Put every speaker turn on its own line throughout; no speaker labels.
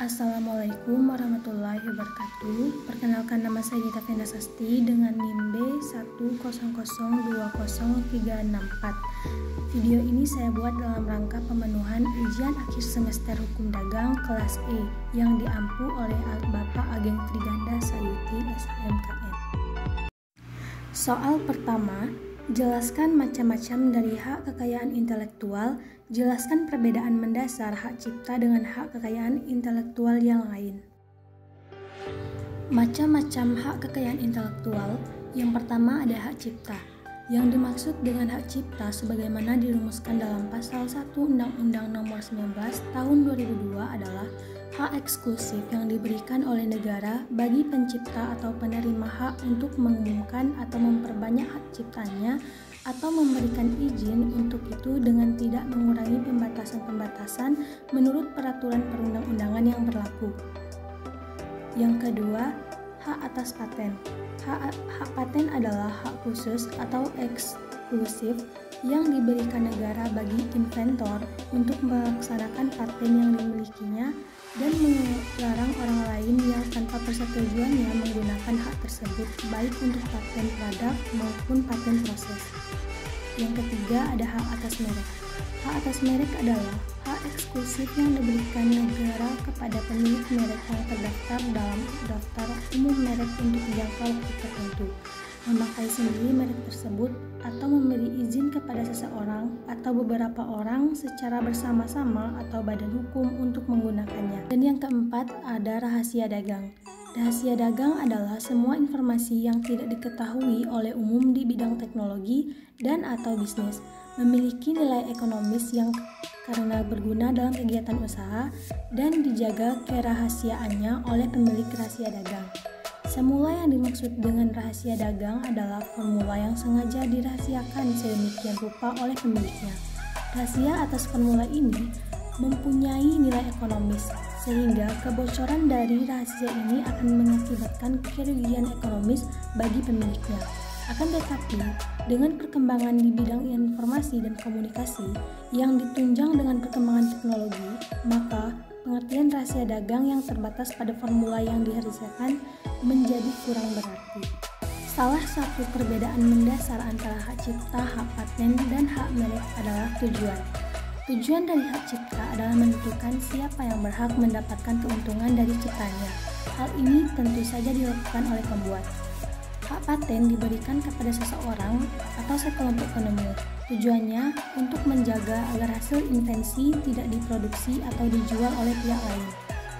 Assalamualaikum warahmatullahi wabarakatuh. Perkenalkan, nama saya Dita Vendasasti dengan NIM B1002034. Video ini saya buat dalam rangka pemenuhan ujian akhir semester Hukum Dagang kelas E yang diampu oleh Bapak Ageng Triganda Sayuti SHMKN. Soal pertama, jelaskan macam-macam dari hak kekayaan intelektual. Jelaskan perbedaan mendasar hak cipta dengan hak kekayaan intelektual yang lain. Macam-macam hak kekayaan intelektual. Yang pertama ada hak cipta. Yang dimaksud dengan hak cipta sebagaimana dirumuskan dalam pasal 1 Undang-Undang Nomor 19 Tahun 2002 adalah hak eksklusif yang diberikan oleh negara bagi pencipta atau penerima hak untuk mengumumkan atau memperbanyak hak ciptanya atau memberikan izin untuk itu dengan tidak mengurangi pembatasan-pembatasan menurut peraturan perundang-undangan yang berlaku. Yang kedua, hak atas paten. Hak paten adalah hak khusus atau eksklusif yang diberikan negara bagi inventor untuk melaksanakan paten yang dimilikinya dan melarang orang lain yang tanpa persetujuannya menggunakan hak tersebut, baik untuk paten produk maupun paten proses. Yang ketiga ada hak atas merek. Hak atas merek adalah hak eksklusif yang diberikan negara kepada pemilik merek yang terdaftar dalam daftar umum merek untuk jangka waktu tertentu, memakai sendiri merek tersebut atau memberi izin kepada seseorang atau beberapa orang secara bersama-sama atau badan hukum untuk menggunakannya. Dan yang keempat ada rahasia dagang. Rahasia dagang adalah semua informasi yang tidak diketahui oleh umum di bidang teknologi dan atau bisnis, memiliki nilai ekonomis yang karena berguna dalam kegiatan usaha dan dijaga kerahasiaannya oleh pemilik rahasia dagang. Semula yang dimaksud dengan rahasia dagang adalah formula yang sengaja dirahasiakan sedemikian rupa oleh pemiliknya. Rahasia atas formula ini mempunyai nilai ekonomis, sehingga kebocoran dari rahasia ini akan mengakibatkan kerugian ekonomis bagi pemiliknya. Akan tetapi, dengan perkembangan di bidang informasi dan komunikasi yang ditunjang dengan perkembangan teknologi, maka pengertian rahasia dagang yang terbatas pada formula yang dirahasiakan menjadi kurang berarti. Salah satu perbedaan mendasar antara hak cipta, hak paten, dan hak merek adalah tujuan. Tujuan dari hak cipta adalah menentukan siapa yang berhak mendapatkan keuntungan dari ciptanya. Hal ini tentu saja dilakukan oleh pembuat. Hak paten diberikan kepada seseorang atau sekelompok penemu. Tujuannya untuk menjaga agar hasil invensi tidak diproduksi atau dijual oleh pihak lain.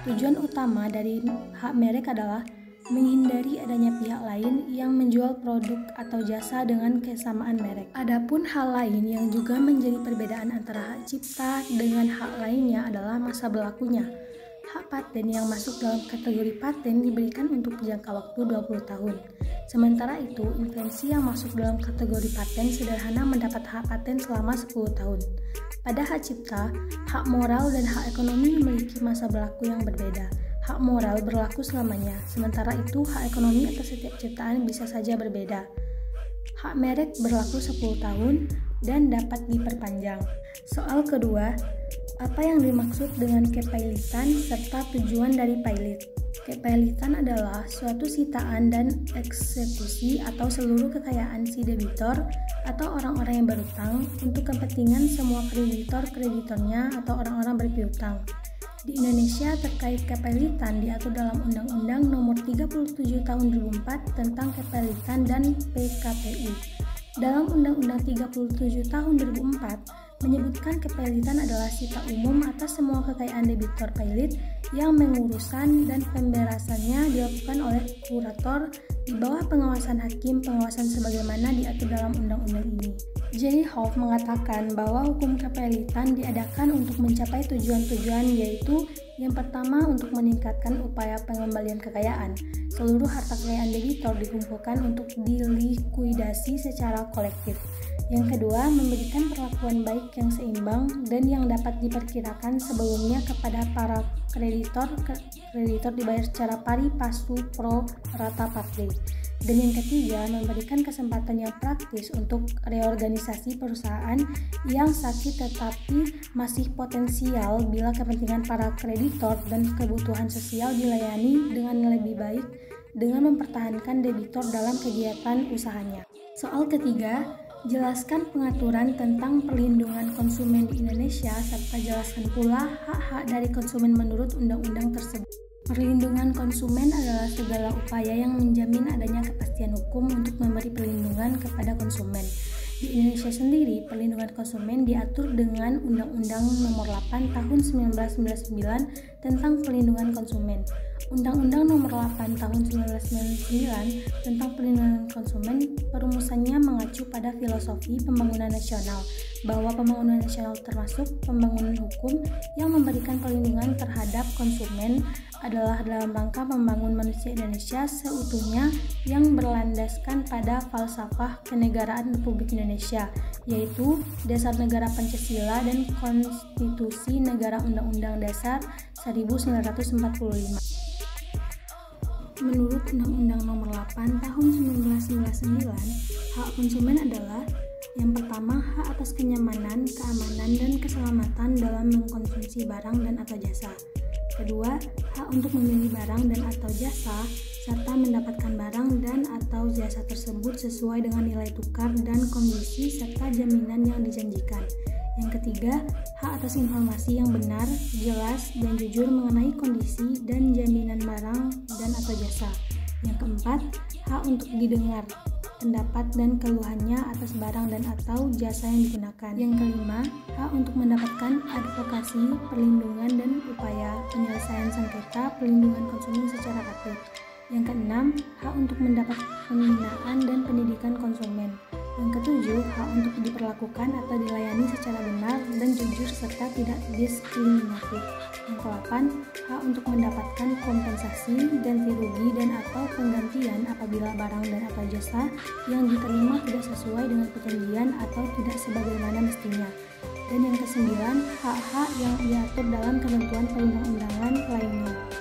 Tujuan utama dari hak merek adalah menghindari adanya pihak lain yang menjual produk atau jasa dengan kesamaan merek. Adapun hal lain yang juga menjadi perbedaan antara hak cipta dengan hak lainnya adalah masa berlakunya. Hak paten yang masuk dalam kategori paten diberikan untuk jangka waktu 20 tahun. Sementara itu, invensi yang masuk dalam kategori paten sederhana mendapat hak paten selama 10 tahun. Pada hak cipta, hak moral dan hak ekonomi memiliki masa berlaku yang berbeda. Hak moral berlaku selamanya, sementara itu hak ekonomi atas setiap ciptaan bisa saja berbeda. Hak merek berlaku 10 tahun dan dapat diperpanjang. Soal kedua, apa yang dimaksud dengan kepailitan serta tujuan dari pailit? Kepailitan adalah suatu sitaan dan eksekusi atau seluruh kekayaan si debitor atau orang-orang yang berutang untuk kepentingan semua kreditornya atau orang-orang berpiutang. Di Indonesia terkait kepailitan diatur dalam Undang-Undang Nomor 37 Tahun 2004 tentang kepailitan dan PKPU. Dalam Undang-Undang 37 Tahun 2004 menyebutkan kepailitan adalah sita umum atas semua kekayaan debitor pailit yang mengurusan dan pemberasannya dilakukan oleh kurator di bawah pengawasan hakim pengawasan sebagaimana diatur dalam undang-undang ini. J. Hoff mengatakan bahwa hukum kepailitan diadakan untuk mencapai tujuan-tujuan, yaitu yang pertama untuk meningkatkan upaya pengembalian kekayaan. Seluruh harta kekayaan debitor dikumpulkan untuk dilikuidasi secara kolektif. Yang kedua, memberikan perlakuan baik yang seimbang dan yang dapat diperkirakan sebelumnya kepada para kreditor dibayar secara pari passu pro rata parte. Dan yang ketiga, memberikan kesempatan yang praktis untuk reorganisasi perusahaan yang sakit tetapi masih potensial bila kepentingan para kreditor dan kebutuhan sosial dilayani dengan lebih baik dengan mempertahankan debitur dalam kegiatan usahanya. Soal ketiga, jelaskan pengaturan tentang perlindungan konsumen di Indonesia serta jelaskan pula hak-hak dari konsumen menurut undang-undang tersebut. Perlindungan konsumen adalah segala upaya yang menjamin adanya kepastian hukum untuk memberi perlindungan kepada konsumen. Di Indonesia sendiri, perlindungan konsumen diatur dengan Undang-Undang Nomor 8 Tahun 1999 tentang Perlindungan Konsumen. Undang-Undang Nomor 8 Tahun 1999 tentang Perlindungan Konsumen perumusannya mengacu pada filosofi pembangunan nasional, bahwa pembangunan nasional termasuk pembangunan hukum yang memberikan perlindungan terhadap konsumen adalah dalam rangka membangun manusia Indonesia seutuhnya yang berlandaskan pada falsafah kenegaraan Republik Indonesia, yaitu Dasar Negara Pancasila dan Konstitusi Negara Undang-Undang Dasar 1945. Menurut Undang-Undang Nomor 8 Tahun 1999, hak konsumen adalah yang pertama, hak atas kenyamanan, keamanan, dan keselamatan dalam mengkonsumsi barang dan atau jasa. Kedua, hak untuk memilih barang dan atau jasa, serta mendapatkan barang dan atau jasa tersebut sesuai dengan nilai tukar dan kondisi serta jaminan yang dijanjikan. Yang ketiga, hak atas informasi yang benar, jelas, dan jujur mengenai kondisi dan jaminan barang dan atau jasa. Yang keempat, hak untuk didengar pendapat dan keluhannya atas barang dan atau jasa yang digunakan. Yang kelima, hak untuk mendapatkan advokasi, perlindungan, dan upaya penyelesaian sengketa perlindungan konsumen secara aktif. Yang keenam, hak untuk mendapat pembinaan dan pendidikan konsumen. Yang ketujuh, hak untuk diperlakukan atau dilayani secara benar dan jujur serta tidak diskriminatif. Yang ke-8, hak untuk mendapatkan kompensasi, ganti rugi dan atau penggantian apabila barang dan atau jasa yang diterima tidak sesuai dengan perjanjian atau tidak sebagaimana mestinya. Dan yang ke-9, hak-hak yang diatur dalam ketentuan perundang-undangan lainnya.